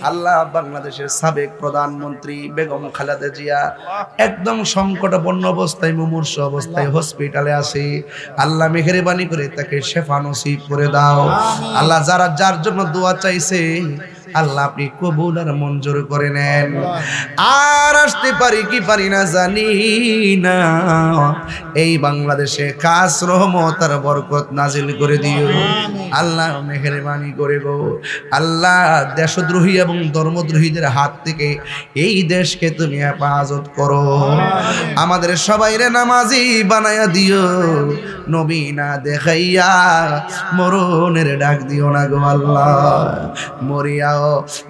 আল্লাহ বাংলাদেশের সাবেক প্রধানমন্ত্রী বেগম খালেদা জিয়া একদম সংকটাপন্ন অবস্থায়, মুমূর্ষ অবস্থায় হসপিটালে আছে। আল্লাহ মেহেরবানি করে তাকে শেফা নসিব করে দাও। আল্লাহ যারা যার জন্য দোয়া চাইছে আল্লাহ আপনি কবুল আর মঞ্জুর করে নেন। আর আসতে পারি কি পারি না জানি না, এই বাংলাদেশে খাস রহমত আর বরকত নাজিল করে দিও আল্লাহ, মেহেরবানি করে গো আল্লাহ। দেশদ্রোহী এবং ধর্মদ্রোহীদের হাত থেকে এই দেশকে তুমি হেফাজত করো। আমাদের সবাইরে নামাজি বানায়া দিও, নবী না দেখাইয়া মরণের ডাক দিও না গো আল্লাহ। মরিয়াও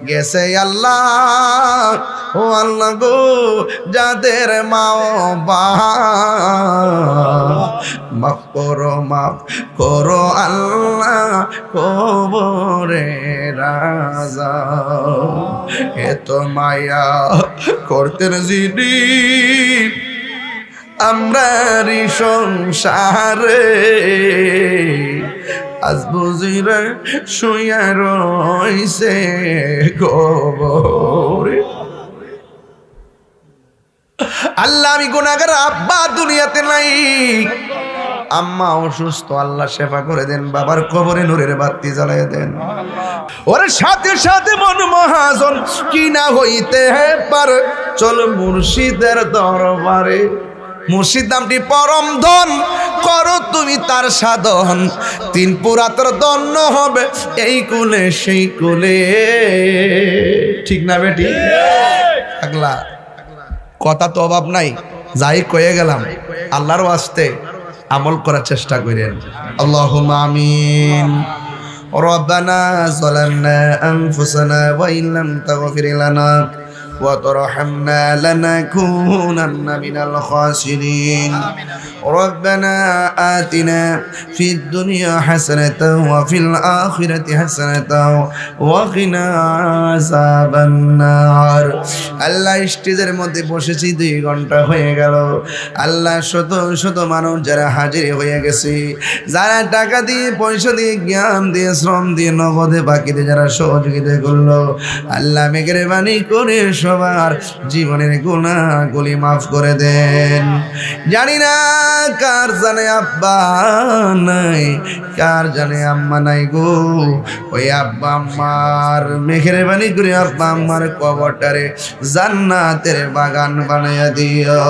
গেছে আল্লাহ, ও আল্লাহ গো, যাদের মাও মাফ করো, মাফ করো আল্লাহ, কবরে রাজা এত মায়া করতেন যিনি আমরারি সংসারে, আজ বুঝিরে শুয়া রইছে কবরে। আল্লাহ আমি গুনাহগার, আব্বা দুনিয়াতে নাই, আম্মা অসুস্থ, আল্লাহ শেফা করে দেন, বাবার কবরে নূরের বাতি জ্বালিয়ে দেন। ওর সাথে সাথে মন মহাজন কি না হইতে পারে, চল মুর্শিদের দরবারে। মুর্শিদ নামটি পরম ধন, করো তুমি তার সাধন, তিন পুরাতর দন্য হবে এই কুলে সেই কুলে। ঠিক না বেটি? আগলা কথা তো অভাব নাই, যাই কয়ে গেলাম আল্লাহর ওয়াস্তে আমল করার চেষ্টা করেন। আল্লাহুম্মা আমিন। রব্বানা যালামনা আনফুসানা ওয়া ইল্লাম তাগফির লানা ওয়া তারহামনা লানাকুনান্না মিনাল খাসিরিন। রব্বানা আতিনা ফিদ দুনিয়া হাসানাতাও ওয়া ফিল আখিরাতি হাসানাতাও ওয়া কিনা আযাবান নার। আল্লাহ স্টেজের মধ্যে বসেছি 2 ঘন্টা হয়ে গেল। আল্লাহ শত শত মানুষ যারা হাজির হয়ে গেছে, যারা টাকা দিয়ে, পয়সা দিয়ে, জ্ঞান দিয়ে, শ্রম দিয়ে, নগদে বাকিতে যারা সহযোগিতা করলো, আল্লাহ মেহেরবানি করে সবার জীবনের গুনাহগুলি মাফ করে দেন। জানি না কার জানে আব্বা নাই, কার জানে আম্মা নাই গো। ওই আব্বা আম্মার মেহেরবানি করে আব্বা আম্মার কবরটারে জান্নাতের বাগান বানাইয়া দিও।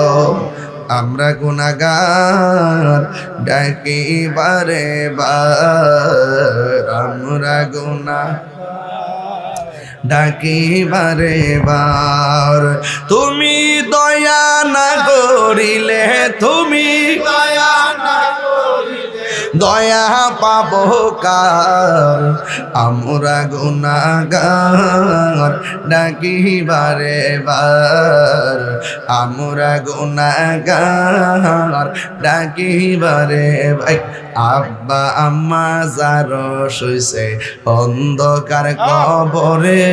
আমরা গুনাহগার ডাকি বারে বার, আমরা গুনাহ ডাকি বারে বার। তুমি দয়া না করিলে, তুমি দয়া না করিলে দয়া পাবো কার, আমরা গুনাহগার ডাকি বারে বার, আমরা গুনাহগার ডাকি বারে বার। আব্বা আম্মা যার শুইছে অন্ধকার কবরে,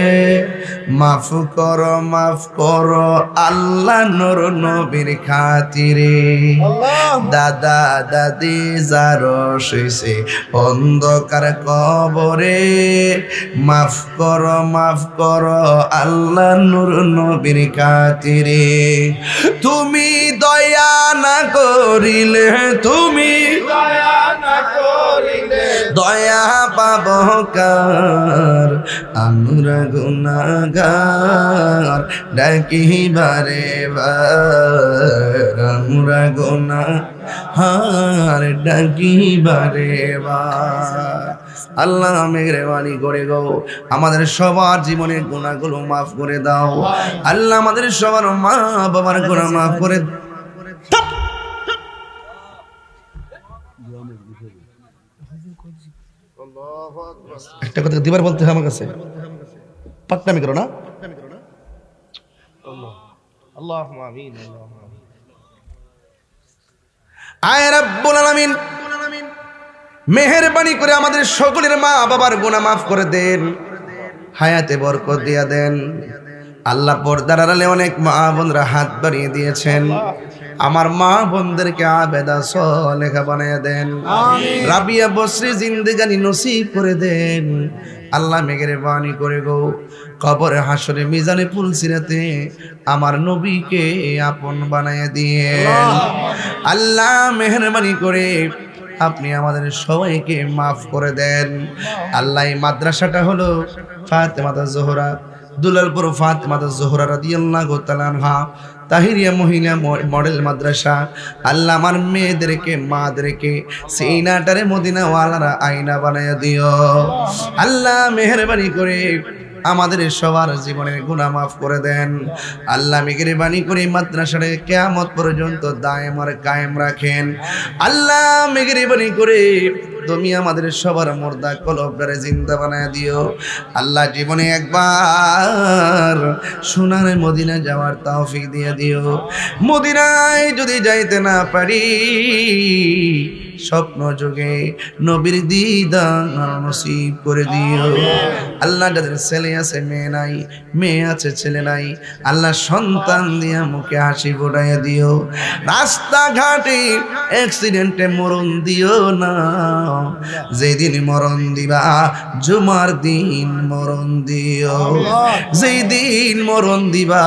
মাফ করো, মাফ করো আল্লাহ নূর নবীর খাতিরে। দাদা দাদি যার শুইছে অন্ধকার কবরে, মাফ করো, মাফ করো আল্লাহ নূর নবীর খাতিরে। তুমি দয়া না করিলে, তুমি দয়া না করিলে দয়া পাবো কার, আমরা গুনাহগার ডাকি বারে বার, আমরা গুনাহগার ডাকি বারে বার। আল্লাহ মেহেরবানি করে গো আমাদের সবার জীবনের গুনাহগুলো মাফ করে দাও। আল্লাহ আমাদের সবার মা বাবার গুনাহ মাফ করে। একটা কথা দিবার বলতে হয় আমার কাছে, পাকনামি করো না। আল্লাহুম্মা আমিন। আয় রাব্বুল আলামিন, মেহেরবানি করে আমাদের সকলের মা বাবার গুনাহ মাফ করে দেন, হায়াতে বরকত দিয়া দেন। আল্লাহ পর্দার আড়ালে অনেক মা বোনরা হাত বাড়িয়ে দিয়েছেন, আমার মা বোনদেরকে আবেদা সলেহা বানিয়ে দেন। রাবিয়া বসরি জিন্দেগানি নসিব করে দেন। আল্লাহ মেহেরবানি করে গো কবরে হাসরে মিজানে পুলসিরাতে আমার নবীকে আপন বানায় দিয়ে আল্লাহ মেহেরবানি করে আপনি আমাদের সবাইকে মাফ করে দেন। আল্লাহ এই মাদ্রাসাটা হলো ফাতেমাতা জোহরা দুলালপুর ফাতেমাতা জোহরা রাদিয়াল্লাহু তাআলা আনহা তাহিরিয়া মহিলা মডেল মাদ্রাসা। আল্লাহ আমার মেয়েদেরকে মাদেরকে সিনাটারে মদিনা ওয়ালারা আয়না বানায়া দিও। আল্লাহ মেহেরবানি করে আমাদের সবার জীবনের গুনাহ মাফ করে দেন। আল্লাহ মেহেরবানি করে মাদ্রাসারে কিয়ামত পর্যন্ত দায়েম আর কায়েম রাখেন। আল্লাহ মেহেরবানি করে তুমি আমাদের সবার মুর্দা কলবটারে জিন্দা বানায় দিও। আল্লাহ জীবনে একবার সোনার মদিনা যাওয়ার তৌফিক দিয়ে দিও। মদিনায় যদি যাইতে না পারি স্বপ্ন যুগে নবীর দিদার নসিব করে দিও। আল্লাহ যাদের ছেলে আছে মেয়ে নাই, মেয়ে আছে ছেলে নাই, আল্লাহ সন্তান দিয়া মুখে হাসি ফোটাইয়া দিও। রাস্তাঘাটে অ্যাক্সিডেন্টে মরণ দিও না। যেদিন মরণ দিবা জুমার দিন মরণ দিও। যেই দিন মরণ দিবা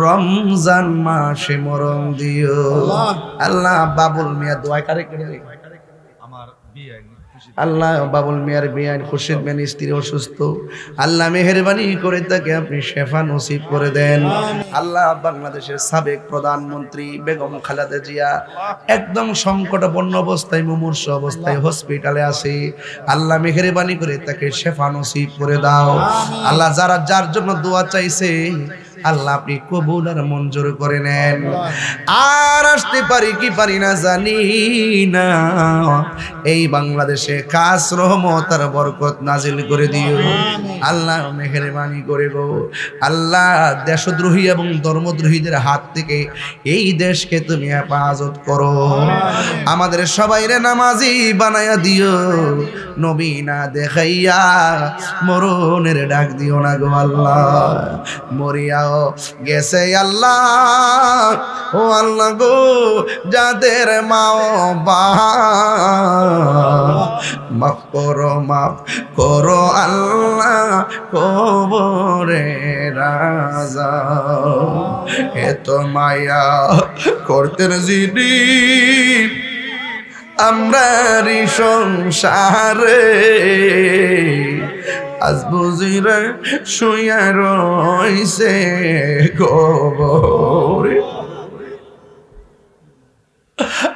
রমজান মাসে মরণ দিও। আল্লাহ বাবুল মিয়া দোয়া করে আল্লাহ বাবুল মিয়ার বিয়ান খুরশিদ মেন স্ত্রী অসুস্থ, আল্লাহ মেহেরবানি করে তাকে আপনি শেফা নসিব করে দেন। আল্লাহ বাংলাদেশের সাবেক প্রধানমন্ত্রী বেগম খালেদা জিয়া একদম সংকটাপন্ন অবস্থায় মুমূর্ষু অবস্থায় হসপিটালে আছে, আল্লাহ মেহেরবানি করে তাকে শেফা নসিব করে দাও। আল্লাহ যারা যার জন্য দোয়া চাইছে আল্লাহ আপনি কবুল আর মঞ্জুর করে নেন। আর আসতে পারি কি পারি না জানি না, এই বাংলাদেশে খাস রহমত আর বরকত নাজিল করে দিও। আল্লাহ মেহেরবানি করে গো আল্লাহ দেশদ্রোহী এবং ধর্মদ্রোহীদের হাত থেকে এই দেশকে তুমি হেফাজত করো। আমাদের সবাইরে নামাজি বানায়া দিও। নবী না দেখাইয়া মরণের ডাক দিও না গো আল্লাহ। মরিয়াও গেছে আল্লাহ ও আল্লাহ গো যাদের মা মাফ করো আল্লাহ কবরে রাজা। এত মায়া করতেন যিনি আমরারি সংসারে, আজ বুঝিরে শুয়া রইছে কবরে।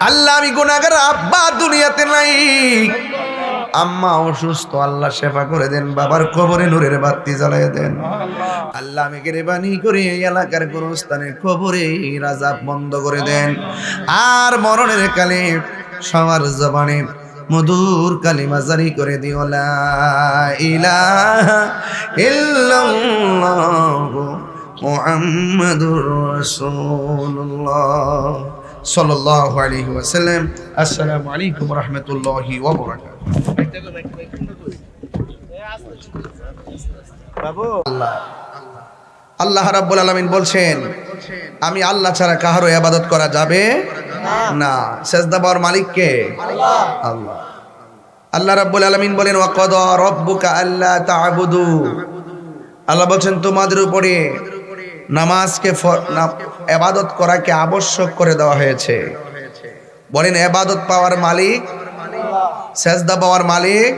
আল্লাহ আমি গুনাহগার, আব্বা দুনিয়াতে নাই, আম্মা অসুস্থ, আল্লাহ শেফা করে দেন, বাবার কবরে নূরের বাতি জ্বালায় দেন। আল্লাহ আমি মেহেরবানি করে এই এলাকার গোরস্থানের কবরে রাজাব বন্ধ করে দেন। আর মরণের কালে সবার জবানে মধুর কালিমা জারি করে দিও লা ইলাহা ইল্লাল্লাহু মুহাম্মাদুর রাসূলুল্লাহ সাল্লাল্লাহু আলাইহি ওয়াসাল্লাম। আসসালামু আলাইকুম ওয়া রাহমাতুল্লাহি ওয়া বারাকাতুহু। আল্লাহ রাব্বুল আলামিন বলছেন আমি আল্লাহ ছাড়া কাহারও ইবাদত করা যাবে না। সেজদা পাওয়ার মালিক কে? আল্লাহ। আল্লাহ রাব্বুল আলামিন বলেন ওয়া কাদা রাব্বুকা আল্লা তা'বুদু, আল্লাহ বলেন তোমাদের উপরে নামাজকে ইবাদত করাকে আবশ্যক করে দেওয়া হয়েছে। বলেন ইবাদত পাওয়ার মালিক, সেজদা পাওয়ার মালিক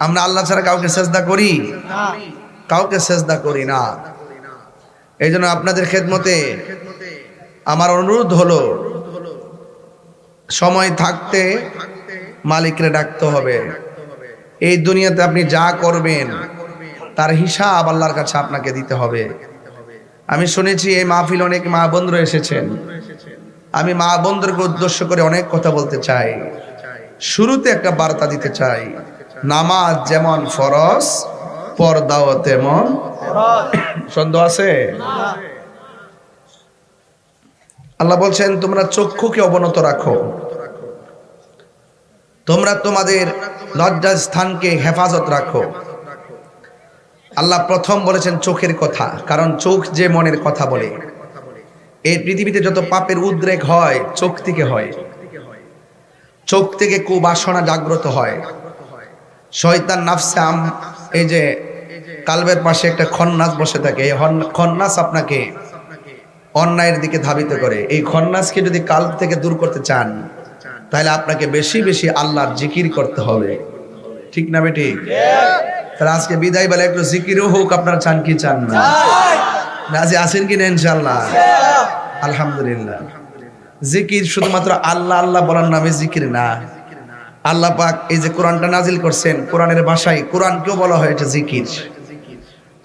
আমরা আল্লাহ ছাড়া কাউকে সেজদা করি? কাউকে সেজদা করি না। এই জন্য আপনাদের খেদমতে আমার অনুরোধ হলো সময় থাকতে মালিকরে ডাকতে হবে। এই দুনিয়াতে আপনি যা করবেন তার হিসাব আল্লাহর কাছে আপনাকে দিতে হবে। আমি শুনেছি এই মাহফিল অনেক মা বোনরা এসেছেন, আমি মা বোনদেরকে উদ্দেশ্য করে অনেক কথা বলতে চাই। শুরুতে একটা বার্তা দিতে চাই, নামাজ যেমন ফরজ পর্দাও তেমন সন্দেহ আছে? আল্লাহ বলছেন তোমরা চক্ষুকে অবনত রাখো, তোমরা তোমাদের লজ্জার স্থানকে হেফাজত রাখো। আল্লাহ প্রথম বলেছেন চোখের কথা, কারণ চোখ যে মনের কথা বলে। এই পৃথিবীতে যত পাপের উদ্রেক হয় চোখ থেকে হয়। চোখ থেকে কুবাসনা জাগ্রত হয়। শয়তান নাফসে এই যে কালবের পাশে একটা খন্নাস বসে থাকে, এই খন্নাস আপনাকে অন্যায়ের দিকে ধাবিত করে। এই খন্নাসকে যদি কালব থেকে দূর করতে চান তাহলে আপনাকে বেশি বেশি আল্লাহর জিকির করতে হবে, ঠিক না বেটি? তাহলে আজকে বিদায় বেলা একটু জিকিরও হোক, আপনারা চান কি চান না? রাজি আছেন কিনা ইনশাআল্লাহ? আলহামদুলিল্লাহ। জিকির শুধুমাত্র আল্লাহ আল্লাহ বলার নামে জিকির না। আল্লাহ পাক এই যে কোরআনটা নাজিল করছেন, কোরআনের ভাষায় কোরআনকেও বলা হয় এটা জিকির।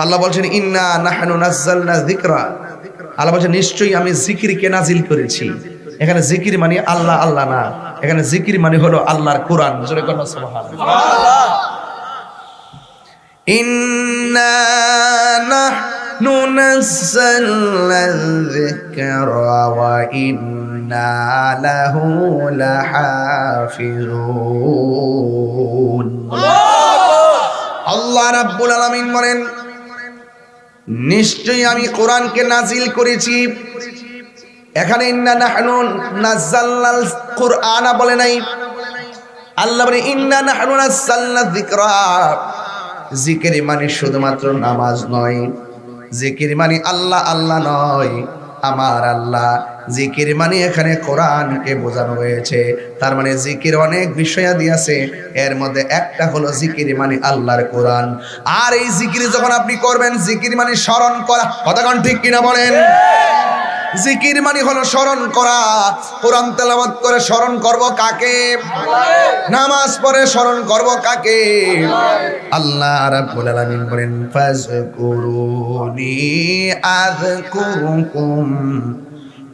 আল্লাহ বলছেন ইন্না নাহনু নাযালনা যিকরা, আল্লাহ বলছেন নিশ্চয়ই আমি জিকিরকে নাজিল করেছি। এখানে জিকির মানে আল্লাহ আল্লাহ না, এখানে জিকির মানে হলো আল্লাহর কোরআন। জোরে কোন সুবহানাল্লাহ। ইন্না নাহনু নাযালনা যিকরা ওয়া ইন্না লাহু লাহাফিজুন। আল্লাহ রাব্বুল আলামিন বলেন নিশ্চয়ই আমি কোরআনকে নাজিল করেছি। এখানে ইন্না নাহনু নাযালনাল কুরআনা বলে নাই, আল্লাহ বলে ইন্না নাহনু নাযালনা যিকরা। জিকির মানে শুধুমাত্র নামাজ নয়, জিকির মানে আল্লাহ আল্লাহ নয়, আমার আল্লাহ। জিকির মানে এখানে কোরআনকে বোঝানো হয়েছে। তার মানে জিকির অনেক বিষয়াদি আছে, এর মধ্যে একটা হলো জিকির মানে আল্লাহর কোরআন। আর এই জিকির যখন আপনি করবেন, জিকির মানে স্মরণ করা। কথা কোন ঠিক কিনা বলেন? জিকির মানে হলো স্মরণ করা। কোরআন তেলাওয়াত করে স্মরণ করব কাকে? নামাজ পড়ে স্মরণ করব কাকে? আল্লাহ রাব্বুল আলামিন বলেন ফাযকুরুনি আযকুরুকুম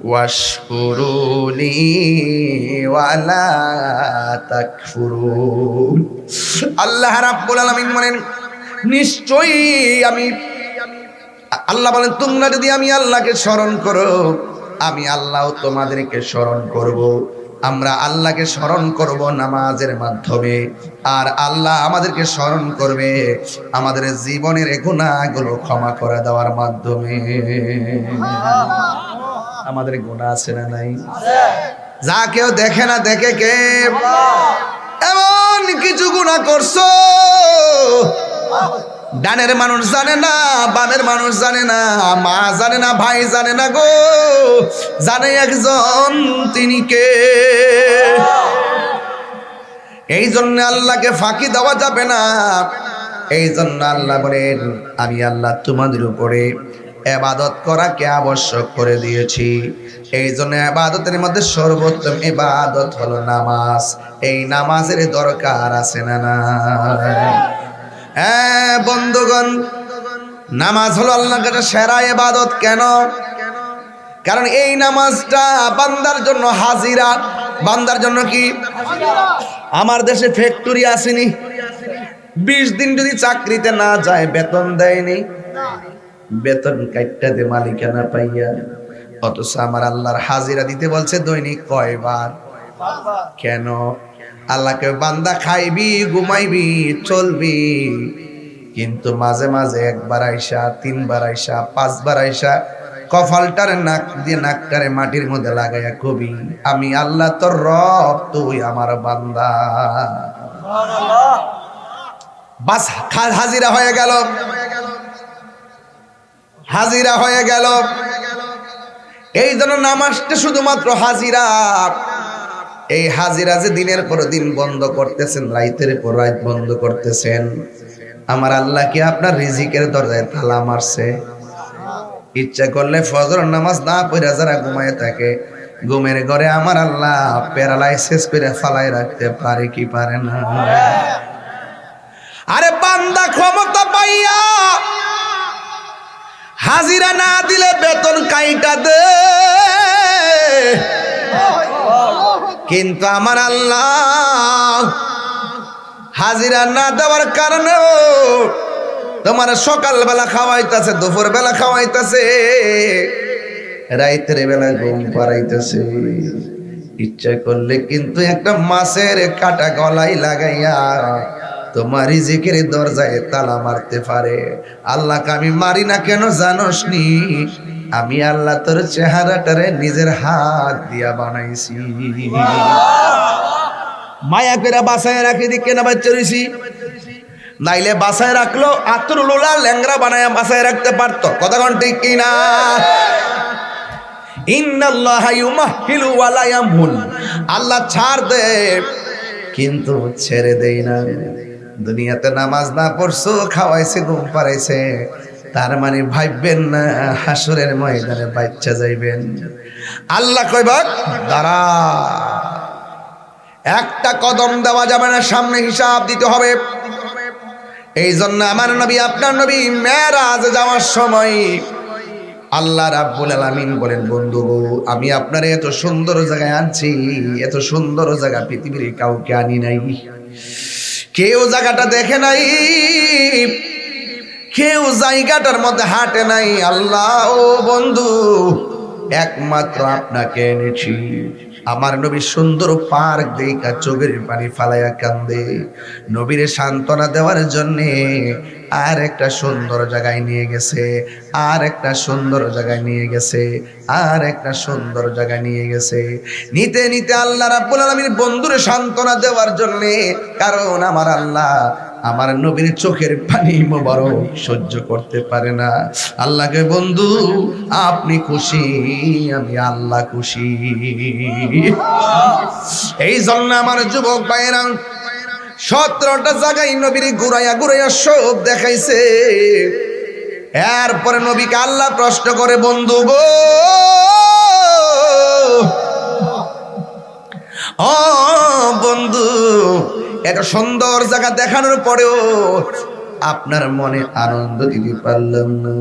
ওয়াশকুরুনি ওয়ালা তাকফুরুন। আল্লাহ রাব্বুল আলামিন বলেন নিশ্চয়ই আমি আল্লাহ বলেন তোমরা যদি আমি আল্লাহকে স্মরণ করো, আমি আল্লাহ তোমাদেরকে স্মরণ করব। আমরা আল্লাহকে স্মরণ করব নামাজের মাধ্যমে, আর আল্লাহ আমাদেরকে স্মরণ করবে আমাদের জীবনের গুনাহগুলো ক্ষমা করে দেওয়ার মাধ্যমে। আমাদের গুনাহ আছে না নাই? যা কেউ দেখে না, দেখে কে? এমন কিছু গুনাহ করছো ডানের মানুষ জানে না, বামের মানুষ জানে না, মা জানে না, ভাই জানে না গো, জানে একজন, তিনি কে? এই জন্য আল্লাহকে ফাঁকি দেওয়া যাবে না। এই জন্য আল্লাহ বলেন আমি আল্লাহ তোমাদের উপরে ইবাদত করাকে আবশ্যক করে দিয়েছি। এই জন্য ইবাদতের মধ্যে সর্বোত্তম ইবাদত হলো নামাজ। এই নামাজের দরকার আছে না না? হ্যাঁ বন্ধুগণ, নামাজ হলো আল্লাহর কাছে সেরা ইবাদত। কেন? কারণ এই নামাজটা বান্দার জন্য হাজিরা। বান্দার জন্য কি? আমার দেশে ফ্যাক্টরি আসেনি, 20 দিন যদি চাকরিতে না যায় বেতন দেয়নি, বেতন কাইটটা দে মালিকানা পাইয়া। অথচ আমার আল্লাহর হাজিরা দিতে বলছে দৈনিক কয়বার? কেন? আল্লাহকে বান্দা খাইবি, ঘুমাইবি, চলবি, কিন্তু মাঝে মাঝে একবার আইসা, 3 বার আইসা, 5 বার আইসা কপালটারে নাক দিয়ে নাকটারে মাটির মধ্যে লাগাইয়া কবি আমি আল্লাহ তোর রব, তুই আমার বান্দা। বাস হাজিরা হয়ে গেল, হাজিরা হয়ে গেল। এই জন্য নামাজটা শুধুমাত্র হাজিরা। এই হাজিরা যে দিনের পর দিন বন্ধ করতেছেন, রাইতের পর রাত বন্ধ করতেছেন, আমার আল্লাহ কি আপনার রিজিকের দরজায় তালা মারছে? ইচ্ছা করলে ফজর নামাজ না পড়ে যারা ঘুমায় থাকে, ঘুমের ঘরে আমার আল্লাহ প্যারালাইসিস করে ফালাই রাখতে পারে কি পারে না? আরে বান্দা ক্ষমতা পাইয়া হাজিরা না দিলে বেতন কাইটা দে, কিন্তু আমার আল্লাহ হাজিরা না দেওয়ার কারণে তোমার সকালবেলা খাওয়াইতেছে, দুপুর বেলা খাওয়াইতেছে, রাইতের বেলা ঘুম পাড়াইতেছে। ইচ্ছা করলে কিন্তু একটা মাছের কাটা গলায় লাগাইয়া তোমার রিজিকের দরজায় তালা মারতে পারে। আল্লাহকে আমি মারি না কেন জানোস নি? আমি আল্লাহ তোর চেহারাটারে নিজের হাত দিয়া বানাইছি, মায়া করে বাসায় রাখি দি কেন বাচ্চা রইছি। নাইলে বাসায় রাখলো আতরুলুলা ল্যাংরা বানায় বাসায় রাখতে পারতো। কথা কোন ঠিক কিনা? ইন্নাল্লাহা ইউমাহিলু ওয়া লা ইয়ামহুল, আল্লাহ ছাড় দে কিন্তু ছেড়ে দেই না। দুনিয়াতে নামাজ না পড়ছো, খাওয়াইছে, ঘুম পাড়াইছে, তার মানে ভাববেন না হাসরের ময়দানে বাচ্চা যাইবেন। আল্লাহ কইবা দাঁড়া, একটা কদম দেওয়া যাবে না, সামনে হিসাব দিতে হবে। এই জন্য আমার নবী আপনার নবী মেরাজ যাওয়ার সময় আল্লাহ রাব্বুল আলামিন বলেন, বন্ধু আমি আপনারে এত সুন্দর জায়গায় আনছি, এত সুন্দর জায়গা পৃথিবীর কাউকে আনি নাই, কেউ জায়গাটা দেখে নাই, কেউ জায়গাটার মধ্যে হাঁটে নাই। আল্লাহ ও বন্ধু একমাত্র আপনাকে এনেছি। আমার নবী সুন্দর পার্ক দেখা চোখের পানি ফালাইয়া কান্দে। নবীরে সান্ত্বনা দেওয়ার জন্যে আর একটা সুন্দর জায়গায় নিয়ে গেছে, আর একটা সুন্দর জায়গায় নিয়ে গেছে, আর একটা সুন্দর জায়গায় নিয়ে গেছে। নিতে নিতে আল্লাহ রাব্বুল আলামিন বন্ধুরে সান্ত্বনা দেওয়ার জন্যে, কারণ আমার আল্লাহ আমার নবীর চোখের পানি মোবারক সহ্য করতে পারে না। আল্লাহকে বন্ধু আপনি খুশি, আমি আল্লাহ খুশি। এই জন্য আমার যুবক ভাইয়েরা 17টা জায়গায় নবীর ঘুরাইয়া ঘুরাইয়া সব দেখাইছে। এরপরে নবীকে আল্লাহ প্রশ্ন করে, বন্ধু গো ও বন্ধু, এত সুন্দর জায়গা দেখানোর পরেও আপনার মনে আনন্দ দিতে পারলাম না,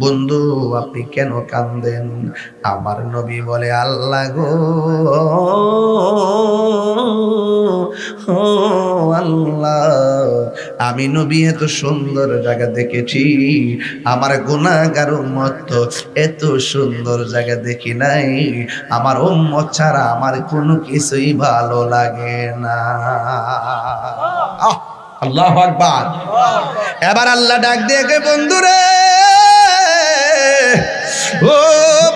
বন্ধু আপনি কেন কান্দেন? আমার নবী বলে, আল্লাহ গো আল্লাহ, আমি নবী এত সুন্দর জায়গা দেখেছি, আমার গুনাহগার উম্মত এত সুন্দর জায়গা দেখি নাই, আমার উম্মত ছাড়া আমার কোনো কিছুই ভালো লাগে না। আল্লাহু আকবার। এবার আল্লাহ ডাক দিয়ে কে, বন্ধু রে ও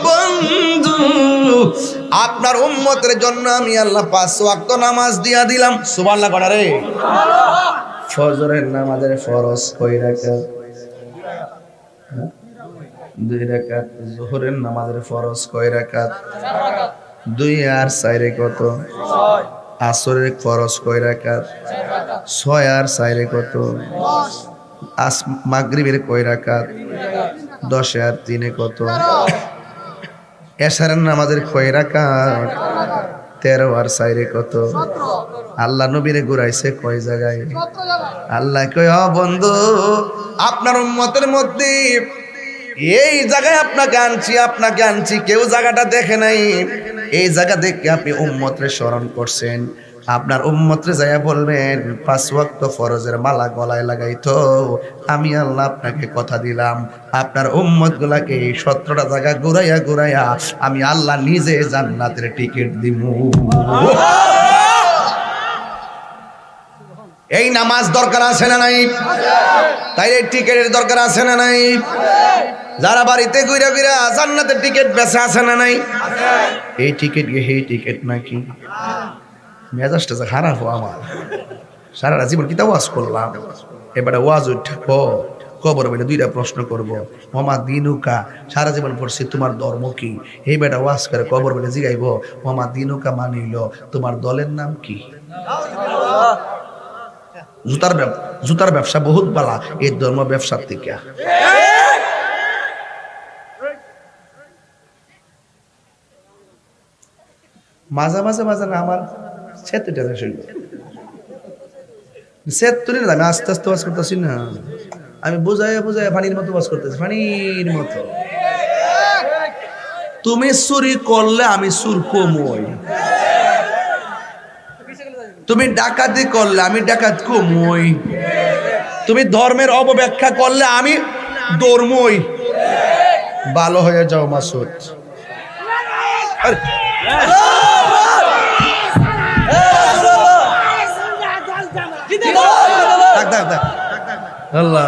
বন্ধু, আপনার উম্মতের জন্য আমি আল্লাহ 5 ওয়াক্ত নামাজ দিয়া দিলাম। সুবহানাল্লাহ করা রে। ফজরের নামাজের ফরজ কয় রাকাত? 2 রাকাত। যোহরের নামাজের ফরজ কয় রাকাত? 2 আর 4 কত? 6। আসরের ফরজ কয় রাকাত? 6 আর 4 কত? 10। মাগরিবের কয় রাকাত? 10 আর 3 কত? এশারের নামাজের কয় রাকাত? 13 আর 4 কত? আল্লাহ নবীরে ঘুরাইছে কয় জায়গায়? আল্লাহ কয়, ও বন্ধু আপনার উম্মতের মধ্যে এই জায়গায় আপনাকে আনছি, কেউ জায়গাটা দেখে নাই, এই জায়গা দেখে আপনি উম্মতরে স্মরণ করছেন। আপনার উম্মতরে যাইয়া বলবেন 5 ওয়াক্ত ফরজের মালা গলায় লাগাইতো, আমি আল্লাহ আপনাকে কথা দিলাম আপনার উম্মত গুলাকে 17টা জায়গা ঘুরাইয়া ঘুরাইয়া আমি আল্লাহ নিজে জান্নাতের টিকিট দিমু। এই নামাজ দরকার আছে না নাই? তাই এই টিকিটের দরকার আছে না নাই? যারা বাড়িতে ঘুরে ঘুরে জান্নাতের টিকিট বেচা আছে না নাই? এই টিকিট এই টিকিট নাকি? মেজাজটা যে খারাপ আমার, সারা জীবন কিতা ওয়াজ করলাম, এবারে ওয়াজ উঠবো কবর বেটা 2টা প্রশ্ন করবো, মামা দিনুকা সারা জীবন পড়ছি তোমার ধর্ম কি? এই বেটা ওয়াজ করে কবর বেটা জিগাইবো, মামা দিনুকা মানিল তোমার দলের নাম কি? জুতার ব্যবসা বহুত বালা এই ধর্ম ব্যবসার থেকে। মাঝে না আমার সেতুটা আমি আস্তে আস্তে বাস করতেছি না, আমি বুঝাই পানির মতো বাস করতেছি, পানির মতো। তুমি চুরি করলে আমি চুর কমই, তুমি ডাকাতি করলে আমি ডাকাত কমই, তুমি ধর্মের অপব্যাখ্যা করলে আমি ধর্মই। ভালো হয়ে যাও মাসুদ। আল্লাহ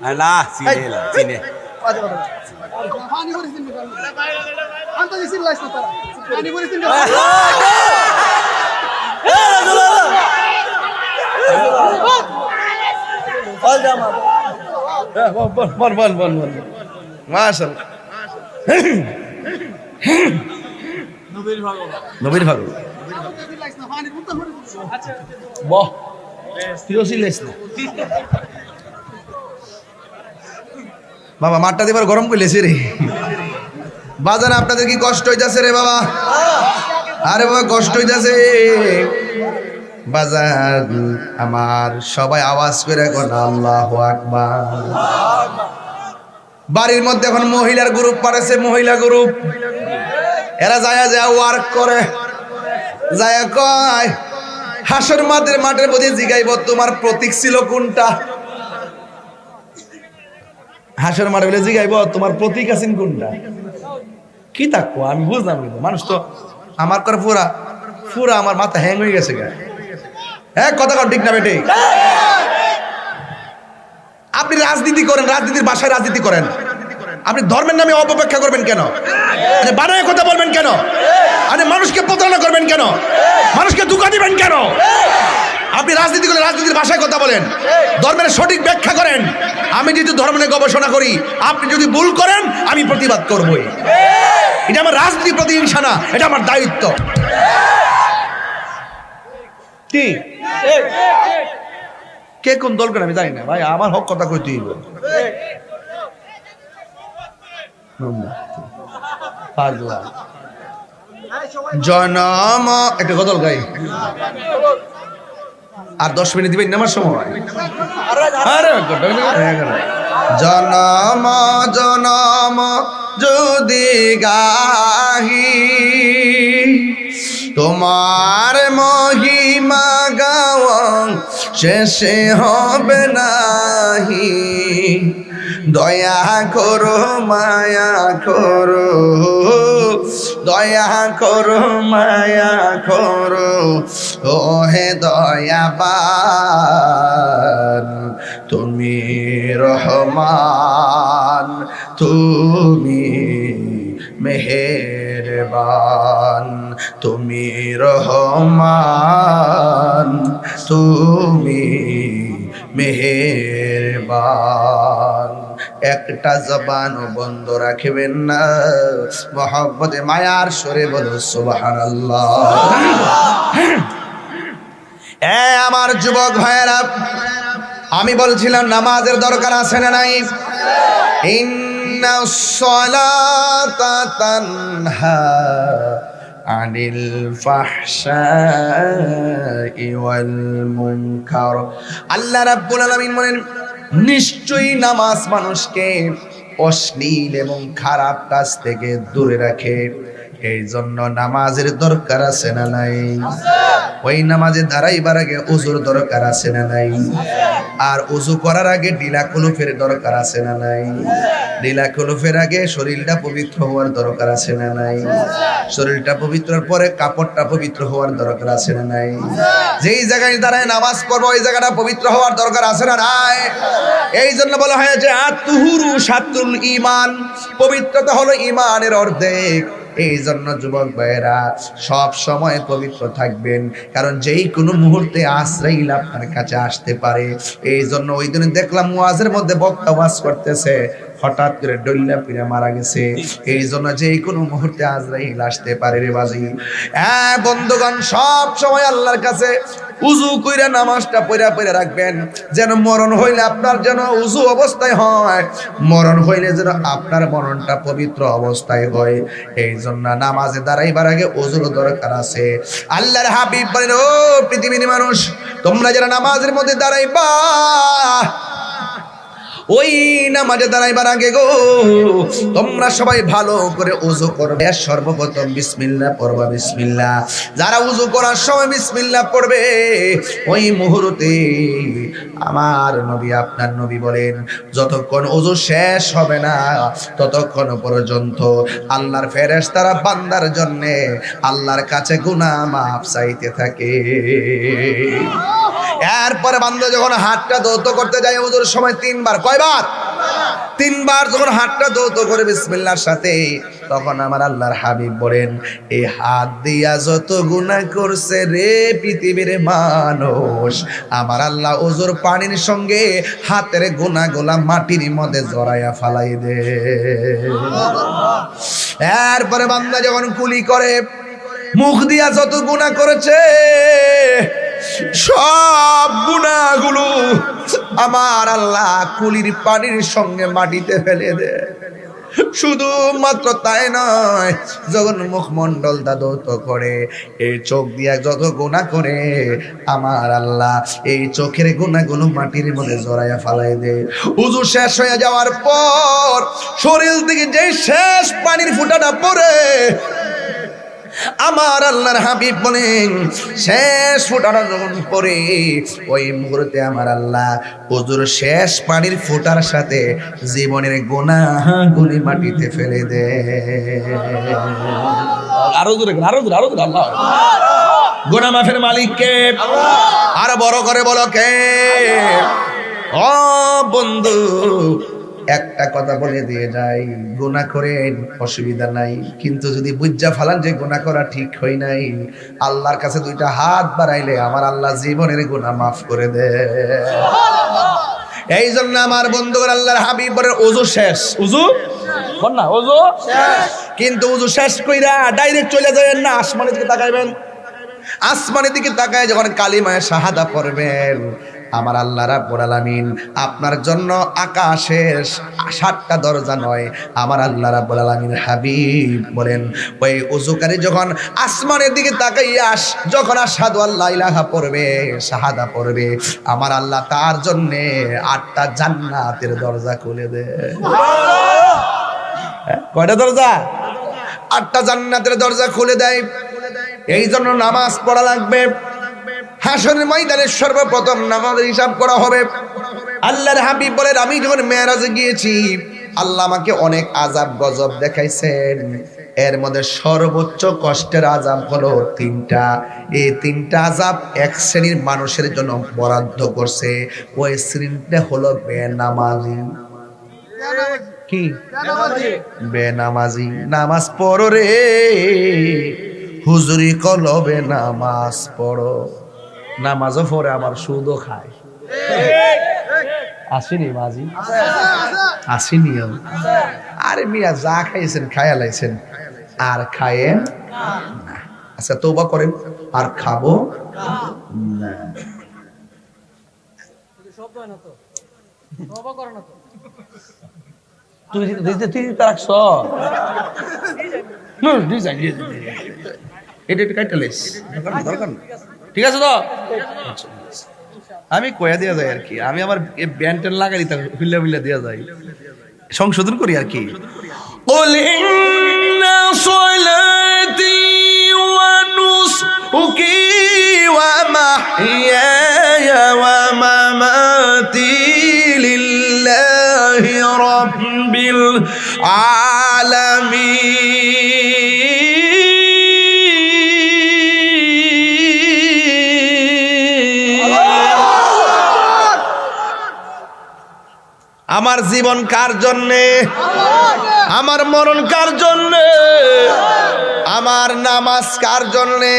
আল্লাহ চিনে মাশাআল্লাহ নবীর ভালো বাহ বাবা মাঠটা দিবার গরম করলেছে রে বাজান আপনাদের কি কষ্ট হইতাছে রে বাবা আরে বাবা কষ্ট হইতাছে বাজার আমার সবাই আওয়াজ করে এখন আল্লাহু আকবার বাড়ির মধ্যে এখন মহিলার গ্রুপ পাঠাছে মহিলা গ্রুপ এরা যায় ওয়ার্ক করে যায় কয় হাসর মাঠের মধ্যে জিগাইব তোমার প্রতীক ছিল কোনটা হাসর মাঠে বলে জিগাইব তোমার প্রতীক আছেন কোনটা কি থাকবো আমি বুঝলাম কিন্তু মানুষ তো আমার করে পুরা আমার মাথা হ্যাং হয়ে গেছে হ্যাঁ কথা কন ঠিক না বেটে আপনি রাজনীতি করেন রাজনীতির ভাষায় রাজনীতি করেন আপনি ধর্মের নামে অপব্যাখ্যা করবেন কেন বানায় কথা বলবেন কেন আরে মানুষকে প্রতারণা করবেন কেন মানুষকে ধোঁকা দিবেন কেন আপনি রাজনীতি করে রাজনীতির ভাষায় কথা বলেন ধর্মের সঠিক ব্যাখ্যা করেন আমি যেহেতু ধর্ম নিয়ে গবেষণা করি আপনি যদি ভুল করেন আমি প্রতিবাদ করবই এটা আমার রাজনীতির প্রতিহিংসা না এটা আমার দায়িত্ব কি কে কোন দল করে আমি জানি না ভাই আমার হক কথা কইতে হইব জনম একটা গজল গাই আর 10 মিনিট দিবেন আমার সময় জনম জনম যদি গাহি তোমার মহিমা গাওয়া শেষে হবে নাহি দয়া করো মায়া করো দয়া করো মায়া করো ও হে দয়াবান তুমি রহমান তুমি মেহেরবান তুমি রহমান তুমি মেহেরবান একটা জবান বন্ধ রাখবেন না মহব্বতে মায়ার সরে বলো সুবহানাল্লাহ আমার যুবক ভাইয়েরা আমি বলছিলাম নামাজের দরকার আছে না নাই ইন্নাস সালাতা তানহা আনিল ফাহশাই ওয়াল মুনকার আল্লাহ রাব্বুল আলামিন বলেন নিশ্চয়ই নামাজ মানুষকে অশ্লীল এবং খারাপ কাজ থেকে দূরে রাখে এই জন্য নামাজের দরকার আছে না নাই ওই নামাজে দাঁড়াইবার আগে ওযুর দরকার আছে না নাই আর ওযু করার আগে ডিলা কুলুফের দরকার আছে না নাই ডিলা কুলুফের আগে শরীরটা পবিত্র হওয়ার দরকার আছে না নাই শরীরটা পবিত্রর পরে কাপড়টা পবিত্র হওয়ার দরকার আছে না নাই যেই জায়গায় দাঁড়ায় নামাজ পড়বো ওই জায়গাটা পবিত্র হওয়ার দরকার আছে না নাই এই জন্য বলা হয় যে আত-তুহুরু শাতরুল ঈমান পবিত্রতা হলো ঈমানের অর্ধেক এই জন্য যুবক ভাইয়েরা সব সময় পবিত্র থাকবেন কারণ যেই কোনো মুহূর্তে আজরাইল আপনার কাছে আসতে পারে এই জন্য ওই দিন দেখলাম মুয়াজের মধ্যে বক্তা ওয়াজ করতেছে হঠাৎ করে ডল্লা পিড়ে মারা গেছে এই জন্য যেই কোনো মুহূর্তে আজরাইল আসতে পারে রে বাজি বন্ধুগণ সব সময় আল্লাহর কাছে উযু কইরা নামাজটা পড়া রাখবেন যেন মরণ হইলে আপনার যেন উযু অবস্থায় হয় মরণ হইলে যেন আপনার মরণটা পবিত্র অবস্থায় হয় এই জন্য নামাজে দাঁড়াইবার আগে উযুর দরকার আছে আল্লাহর হাবিব বলেন ও পৃথিবীর মানুষ তোমরা যারা নামাজের মধ্যে দাঁড়াইবা ওই নামাজে দাঁড়াইবার আগে গো তোমরা সবাই ভালো করে ওযু করবে সর্বপ্রথম বিসমিল্লাহ পড়বা বিসমিল্লাহ যারা ওযু করার সময় বিসমিল্লাহ পড়বে ওই মুহূর্তে আমার নবী আপনার নবী বলেন যতক্ষণ ওযু শেষ হবে না ততক্ষণ পর্যন্ত আল্লাহর ফেরেশতারা বান্দার জন্য আল্লাহর কাছে গুনাহ মাফ চাইতে থাকে এরপরে বান্দা যখন হাতটা ধৌত করতে যায় ওযুর সময় 3 বার কয় কয়বার? 3 বার যখন হাতটা ধৌত করে বিসমিল্লাহর সাথে, তখন আমার আল্লাহর হাবিব বলেন, এই হাত দিয়া যত গুনাহ করছে রে পৃথিবীর মানুষ, আমার আল্লাহ ওজুর পানির সঙ্গে হাতের গুনাহগুলা মাটির মধ্যে জড়াইয়া ফালাই দে। এরপরে বান্দা যখন কুলি করে, মুখ দিয়া যত গুনাহ করেছে সব গুনাহগুলো আমার আল্লাহ কুলির পানির সঙ্গে মাটিতে ফেলে দে। শুধু মাত্র তাই নয়, যখন মুখমণ্ডল দাদত করে, এই চোখ দিয়া যত গুনাহ করে আমার আল্লাহ এই চোখের গুনাহগুলো মাটির মধ্যে জড়াইয়া ফালাই দে। ওযু শেষ হয়ে যাওয়ার পর শরীর থেকে যে শেষ পানির ফোঁটাটা পড়ে, আমার আল্লাহর হাবিব বলেন শেষ ফোঁটাটা যখন পড়ে, ওই মুহূর্তে আমার আল্লাহ ওযুর শেষ পানির ফোঁটার সাথে জীবনের গুনাহগুলি মাটিতে ফেলে দে। আরো জোরে আল্লাহ। গুনাহ মাফের মালিক কে? আর বড় করে বলো কে? ও বন্ধু, একটা কথা বলে দিয়ে যাই, গুনাহ করেন অসুবিধা নাই, কিন্তু যদি বুঝা ফালান যে গুনাহ করা ঠিক হয় নাই, আল্লাহর কাছে 2টা হাত বাড়াইলে আমার আল্লাহ জীবনের গুনাহ মাফ করে দে। এই জন্য আমার বন্ধুরা, আল্লাহর হাবিব বলেন ওযু শেষ, ওযু বল না, ওযু শেষ, কিন্তু ওযু শেষ কইরা ডাইরেক্ট চলে যাবেন না, আসমানের দিকে তাকাইবেন। আসমানের দিকে তাকায় যখন কালিমায়ে শাহাদা পড়বেন, আমার আল্লাহ রাব্বুল আলামিন আপনার জন্য আকাশের 7টা দরজা নয়, আমার আল্লাহ রাব্বুল আলামিন হাবিব বলেন ওই ওযুকারী যখন আসমানের দিকে তাকাইয়া যখন আশহাদু আল্লা ইলাহা পড়বে, শাহাদা পড়বে, আমার আল্লাহ তার জন্য 8টা জান্নাতের দরজা খুলে দেয়। কয়টা দরজা? 8টা জান্নাতের দরজা খুলে দেয়। এই জন্য নামাজ পড়া লাগবে। হাসরের ময়দানে সর্বপ্রথম নামাজের হিসাব করা হবে। আল্লাহর হাবিব বলেন আমি যখন মেরাজে গিয়েছি, আল্লাহ আমাকে অনেক আযাব গজব দেখাইছেন, এর মধ্যে সর্বোচ্চ কষ্টের আযাব হলো 3টা। এই 3টা আযাব এক শ্রেণীর মানুষের জন্য বরাদ্দ করছে, ওই শ্রেণীটা হলো বেনামাজি। কি বেনামাজি? নামাজ পড়ো রে হুজুরি কলবে, নামাজ পড়ো। নামাজও পড়ে আবার সুদও খায়। আসেনি মাঝি? আসেনি? আরে মিয়া যা খাইছেন খায়া লাইছেন, আর খায়েন না। আচ্ছা তওবা করেন, আর খাবো না। তুই রাখছ এটা কাইটা লাইস, দরকার না। ঠিক আছে তো? আমি কয়া দেওয়া যায় আর কি, আমি আমার ব্যান্ড ট্যান লাগাই দিতাম, হুল্লা দেওয়া যায়, সংশোধন করি আর কি। قل إن صلاتي ونسكي ومحياي ومماتي لله رب العالمين আমার জীবন কার জন্যে? আমার মরণ কার জন্যে? আমার নামাজ কার জন্যে?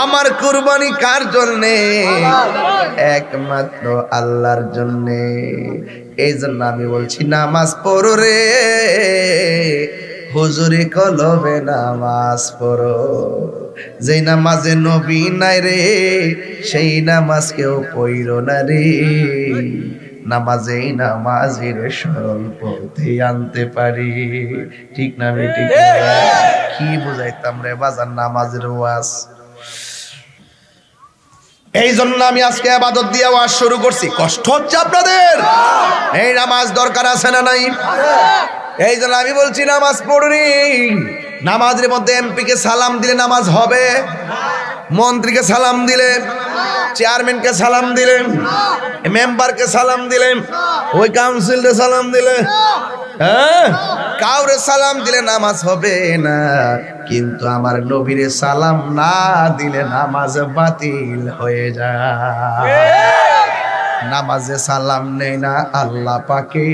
আমার কুরবানি কার জন্যে? একমাত্র আল্লাহর জন্যে। এই জন্য আমি বলছি নামাজ পড়ো রে হুজুরি কলবে, নামাজ পড়ো। যেই নামাজে নবী নাই রে, সেই নামাজ কেউ পড়ো না রে। নামাজেই নামাজের সরল পথে আনতে পারি। ঠিক না বেঠিক? কি বুঝাইতাম রে বাজার নামাজের ওয়াজ। এই জন্য আমি আজকে ইবাদত দিয়ে ওয়াজ শুরু করছি। কষ্ট হচ্ছে আপনাদের? এই নামাজ দরকার আছে না নাই? এই জন্য আমি বলছি নামাজ পড়ুনি। নামাজের মধ্যে এমপি কে সালাম দিলে নামাজ হবে? মন্ত্রীকে সালাম দিলে, চেয়ারম্যানকে সালাম দিলে, মেম্বারকে সালাম দিলে, ওই কাউন্সিলকে সালাম দিলে, হ্যাঁ কাউরে সালাম দিলে নামাজ হবে না। কিন্তু আমার নবীরে সালাম না দিলে নামাজ বাতিল হয়ে যায়। নামাজে সালাম নেই না আল্লাহ পাকে,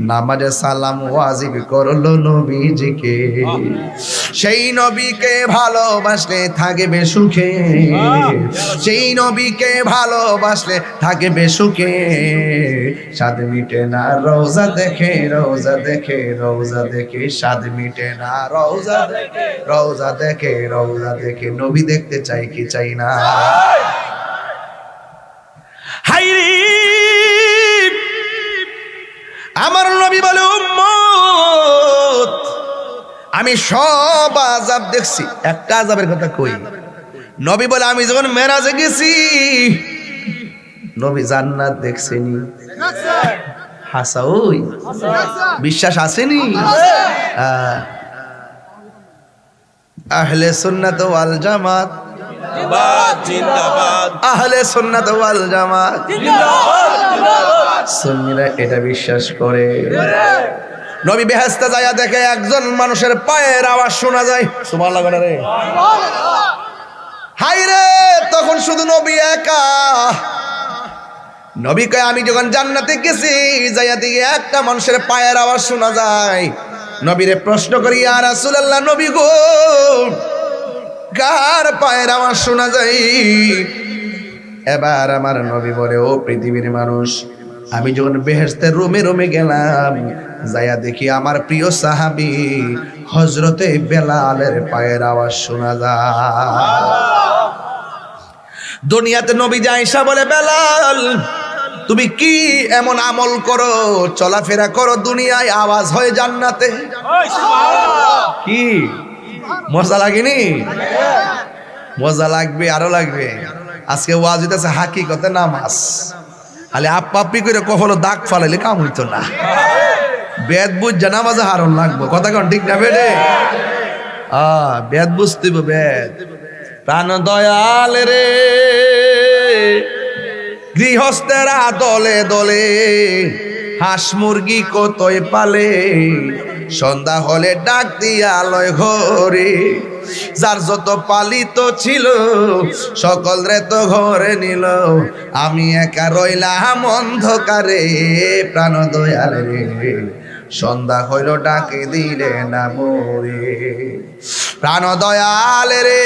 নামাজে সালাম ওয়াজিব করলো নবীজিকে। সেই নবীকে ভালোবাসলে থাকবে সুখে, সেই নবীকে ভালোবাসলে থাকবে সুখে। স্বাদ মিটে না রওজা দেখে, রওজা দেখে, রওজা দেখে, স্বাদ মিটে না রওজা দেখে, রওজা দেখে, রওজা দেখে। নবী দেখতে চাই কি চাই না? হাইরে আমার নবী বলে উম্মত আমি সব আযাব দেখছি, একটা আযাবের কথা কই। নবী বলে আমি যখন মেরাজে গেছি নবী জান্নাত দেখছেনি। হাসা ওই বিশ্বাস আসেনি? আহলে সুন্নাত ওয়াল জামাত জিন্দাবাদ, আহলে সুন্নাত ওয়াল জামাত জিন্দাবাদ। সুন্নিরা এটা বিশ্বাস করে। নবী বেহেশতে যায় দেখে একজন মানুষের পায়ের আওয়াজ শোনা যায়, সুবহানাল্লাহ রে। হাই রে, তখন শুধু নবী একা। নবী কয় আমি যখন জান্নাতে গেছি যাইয়া দিকে একটা মানুষের পায়ের আওয়াজ শোনা যায়। নবীরে প্রশ্ন করি ইয়া রাসূলুল্লাহ, নবী গো কার পায়ের আওয়াজ শোনা যায়? এবার আমার নবী বলে ও পৃথিবীর মানুষ, আমি যখন বেহেশতের রুমে রুমে গেলাম যাইয়া দেখি আমার প্রিয় সাহাবী হযরতে বেলালের পায়ের আওয়াজ শোনা যায়। দুনিয়াতে নবী আয়েশা বলে বেলাল তুমি কি এমন আমল করো, চলাফেরা করো, দুনিয়ায় আওয়াজ হয় জান্নাতে? কি মজা লাগেনি? মজা লাগবে, আরো লাগবে। আজকে ওয়াজ হইতেছে হাকিকতে নামাজ। খালি আপ্পাপ্পি করে কখনো দাগ ফালাইলে কাম হইতো না। বেদ বুঝা নামাজে হারণ লাগবো, কথা কন ঠিক না বেডে? বেদ বুঝতে বেদ। প্রাণ দয়াল রে গৃহস্থেরা দলে দলে হাঁস মুরগি কতই পালে, সন্ধ্যা হলে ডাক দিয়া লয় ঘরে, যার যত পালিত ছিল সকল রে তো ঘরে নিল, আমি একা রইলাম অন্ধকারে। প্রাণ দয়াল রে সন্ধ্যা হইল ডাকে দিলে না মোরে। প্রাণ দয়াল রে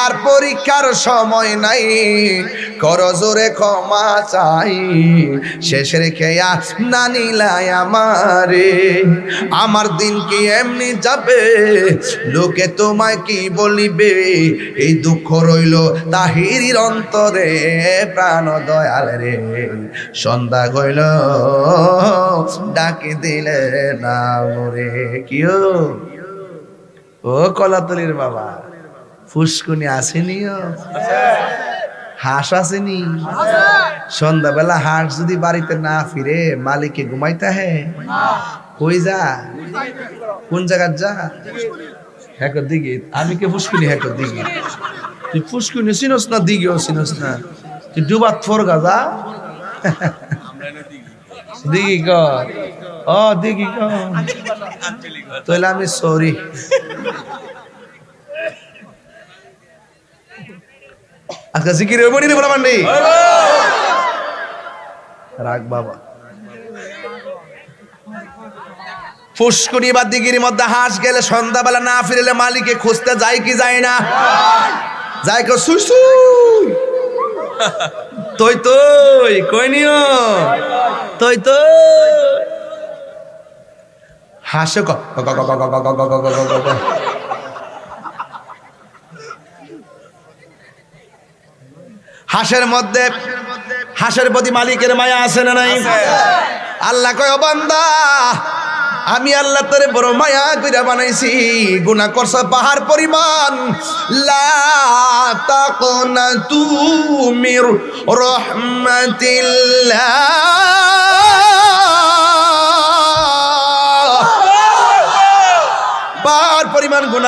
আর পরীক্ষার সময় নাই, কর জোরে ক্ষমা চাই, শেষ রেখে না নিলাই আমারে। আমার দিন কি এমনি যাবে, লোকে তোমায় কি বলিবে, এই দুঃখ রইল তাহিরির অন্তরে। প্রাণ দয়াল রে সন্ধ্যা গইল ডাকে দিলে না মোরে। কিও ও কলাতলির বাবা, ফুসকুনি আসেনি? হাঁস আসেনি? সন্ধ্যাবেলা হাঁস যদি বাড়িতে না ফিরে মালিকে ঘুমাইতে হে, কই যা, কোন জায়গার যা? হ্যাকর দিঘি। আমি কে ফুসকুনি হ্যাকর দিঘি? তুই ফুসকুনি চিনস না, দিঘিও চিনস না, তুই ডুবাত ফোরগা যা। দিঘি কর, ও দিঘি কর, তাহলে আমি সরি। আজকে জিকির হইব নি বলা মান্ডি রাগ বাবা। ফুসকুনি বা দিঘির মধ্যে হাঁস গেলে সন্ধ্যাবেলা না ফিরলে মালিকে খুঁজতে যায় কি যায় না? যায় কো সুই সুই, তুই তুই কই নিও, তুই তুই হাসে ক। হাঁসের মধ্যে হাঁসের প্রতি মালিকের মায়া আছে না নাই? আল্লাহ কয় ও বান্দা আমি আল্লাহ তোরে বড় মায়া কইরা বানাইছি, গুনাহ করছ পাহাড় পরিমাণ, লা তাকনাতু মির রাহমাতিল্লাহ, পাহাড় পরিমাণ গুনাহ